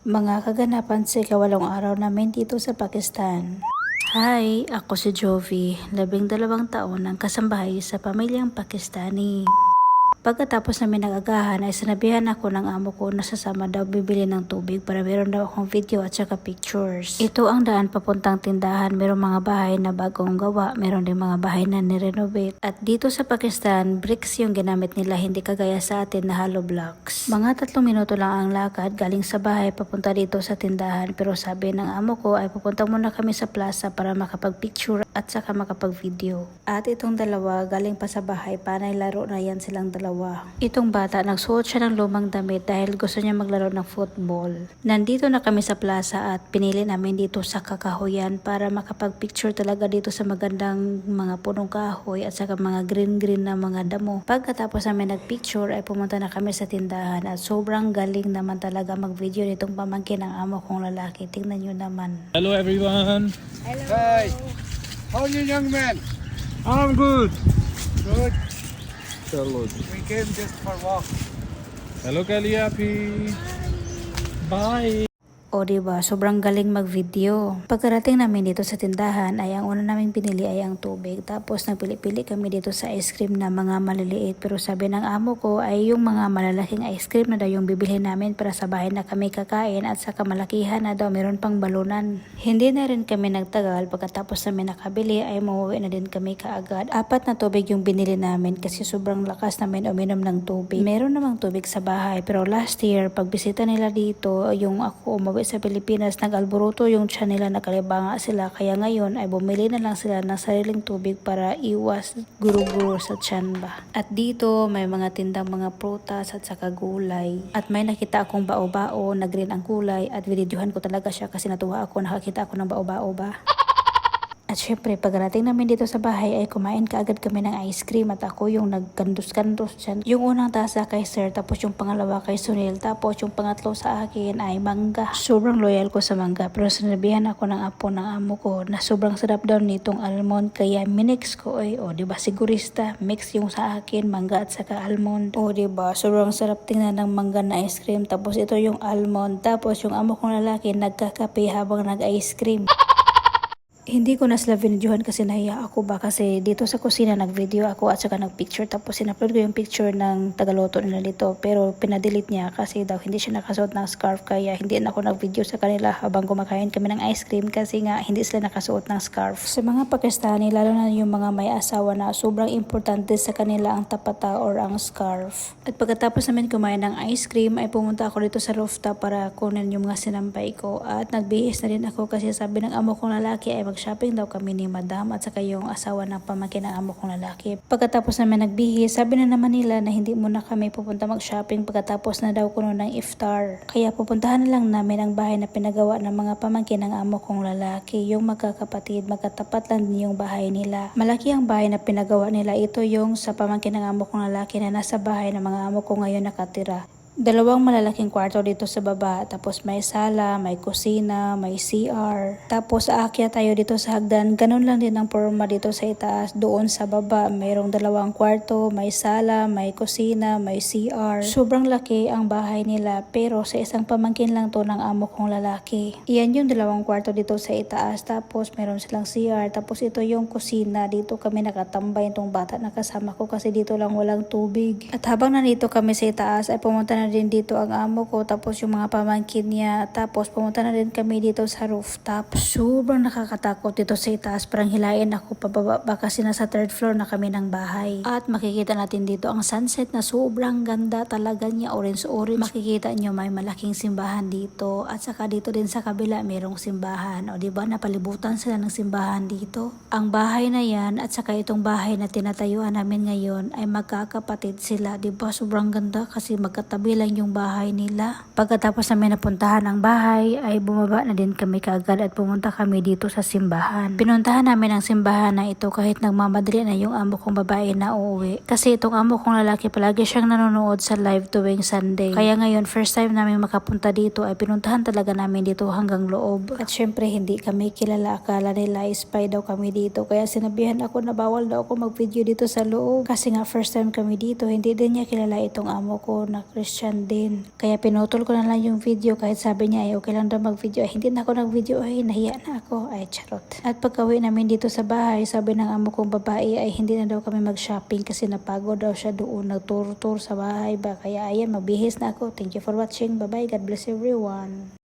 Mga kaganapan sa ikawalong araw namin dito sa Pakistan. Hi, ako si Jovi, 12 taon ng kasambahay sa pamilyang Pakistani. Pagkatapos namin nag-agahan ay sinabihan ako ng amo ko na sasama daw bibili ng tubig para meron daw akong video at saka pictures. Ito ang daan papuntang tindahan, merong mga bahay na bagong gawa, meron din mga bahay na nirenovate. At dito sa Pakistan, bricks yung ginamit nila, hindi kagaya sa atin na hollow blocks. Mga 3 minuto lang ang lakad galing sa bahay papunta dito sa tindahan, pero sabi ng amo ko ay pupunta muna kami sa plaza para makapag-picture at saka makapag-video. At itong dalawa galing pa sa bahay, panay laro na yan silang dalawa. Itong bata, nagsuot siya ng lumang damit dahil gusto niya maglaro ng football. Nandito na kami sa plaza at pinili namin dito sa kakahuyan para makapag-picture talaga dito sa magandang mga punong kahoy at saka mga green na mga damo. Pagkatapos namin nag-picture ay pumunta na kami sa tindahan at sobrang galing naman talaga mag-video nitong pamangkin ng amo kong lalaki. Tingnan nyo naman. Hello everyone. Hello. Hi. How are you, young man? I'm good. Good. Hello. We came just for walk. Hello Kaliapi. Bye. O diba, sobrang galing mag-video. Pagkarating namin dito sa tindahan ay ang una naming pinili ay ang tubig. Tapos nagpili-pili kami dito sa ice cream na mga maliliit. Pero sabi ng amo ko ay yung mga malalaking ice cream na daw yung bibilhin namin para sa bahay na kami kakain at saka malakihan na daw meron pang balunan. Hindi na rin kami nagtagal. Pagkatapos namin nakabili ay mauwi na din kami kaagad. 4 na tubig yung binili namin kasi sobrang lakas namin uminom ng tubig. Meron namang tubig sa bahay pero last year pagbisita nila dito yung ako umuwi sa Pilipinas, nag-alboruto yung tiyan nila, nakalibanga sila, kaya ngayon ay bumili na lang sila ng sariling tubig para iwas guro-guro sa tiyan ba. At dito may mga tindang mga prutas at saka gulay. At may nakita akong bao-bao na green ang kulay at binidyohan ko talaga siya kasi natuwa ako, nakakita ako ng bao-bao ba. At syempre, pagdating namin dito sa bahay ay kumain kaagad kami ng ice cream at ako yung nagkandos-kandos dyan. Yung unang tasa kay sir, tapos yung pangalawa kay Sunil, tapos yung pangatlo sa akin ay mangga. Sobrang loyal ko sa mangga pero sinabihan ako ng apo ng amo ko na sobrang sarap daw nitong almond kaya minix ko ay o diba sigurista, mix yung sa akin, mangga at saka almond. O diba, sobrang sarap tingnan ng mangga na ice cream tapos ito yung almond, tapos yung amo kong lalaki nagkakape habang nag-ice cream. Hindi ko na sila binidyohan kasi nahiya ako ba kasi dito sa kusina nag-video ako at saka nag-picture tapos sinupload ko yung picture ng tagaluto nila dito pero pinadelete niya kasi daw hindi siya nakasuot ng scarf kaya hindi na ako nag-video sa kanila habang kumakain kami ng ice cream kasi nga hindi sila nakasuot ng scarf. Sa mga Pakistani lalo na yung mga may asawa na sobrang importante sa kanila ang tapata or ang scarf. At pagkatapos namin kumain ng ice cream ay pumunta ako dito sa rooftop para kunin yung mga sinampay ko at nagbihis na din ako kasi sabi ng amo kong lalaki ay shopping daw kami ni madam at saka yung asawa ng pamangkin ng amo kong lalaki. Pagkatapos namin nagbihis, sabi na naman nila na hindi muna kami pupunta mag-shopping pagkatapos na daw kuno ng iftar. Kaya pupuntahan na lang namin ang bahay na pinagawa ng mga pamangkin ng amo kong lalaki. Yung magkakapatid, magkatapat lang din yung bahay nila. Malaki ang bahay na pinagawa nila. Ito yung sa pamangkin ng amo kong lalaki na nasa bahay ng mga amo ko ngayon nakatira. 2 malalaking kwarto dito sa baba, tapos may sala, may kusina, may CR. Tapos aakyat tayo dito sa hagdan, ganun lang din ang forma dito sa itaas. Doon sa baba, mayroong 2 kwarto, may sala, may kusina, may CR. Sobrang laki ang bahay nila, pero sa isang pamangkin lang to ng amo kong lalaki. Iyan yung 2 kwarto dito sa itaas, tapos mayroon silang CR, tapos ito yung kusina. Dito kami nakatambay itong bata na kasama ko kasi dito lang walang tubig. At habang nandito kami sa itaas, ay pumunta na din dito ang amo ko tapos yung mga pamangkin niya tapos pumunta na din kami dito sa rooftop. Sobrang nakakatakot dito sa itaas, parang hilain ako pababa ba kasi nasa 3rd floor na kami ng bahay. At makikita natin dito ang sunset na sobrang ganda talaga niya, orange. Makikita nyo may malaking simbahan dito at saka dito din sa kabila mayroong simbahan o diba napalibutan sila ng simbahan dito. Ang bahay na yan at saka itong bahay na tinatayuan namin ngayon ay magkakapatid sila, diba sobrang ganda kasi magkatabi lang yung bahay nila. Pagkatapos namin napuntahan ang bahay ay bumaba na din kami kaagad at pumunta kami dito sa simbahan. Pinuntahan namin ang simbahan na ito kahit nagmamadali na yung amo kong babae na uuwi. Kasi itong amo kong lalaki palagi siyang nanonood sa live tuwing Sunday. Kaya ngayon first time namin makapunta dito ay pinuntahan talaga namin dito hanggang loob. At syempre hindi kami kilala, akala nila spy daw kami dito kaya sinabihan ako na bawal daw ako mag-video dito sa loob. Kasi nga first time kami dito, hindi din niya kilala itong amo ko na Christian tiyan din. Kaya pinutol ko na lang yung video kahit sabi niya ay okay lang daw mag-video. Ay hindi na ako nag-video, ay nahiya na ako. Ay charot. At pagkawi namin dito sa bahay, sabi ng amo kong babae ay hindi na daw kami mag-shopping kasi napagod daw siya doon. Nag-tour sa bahay ba. Kaya ayan, magbihis na ako. Thank you for watching. Bye bye. God bless everyone.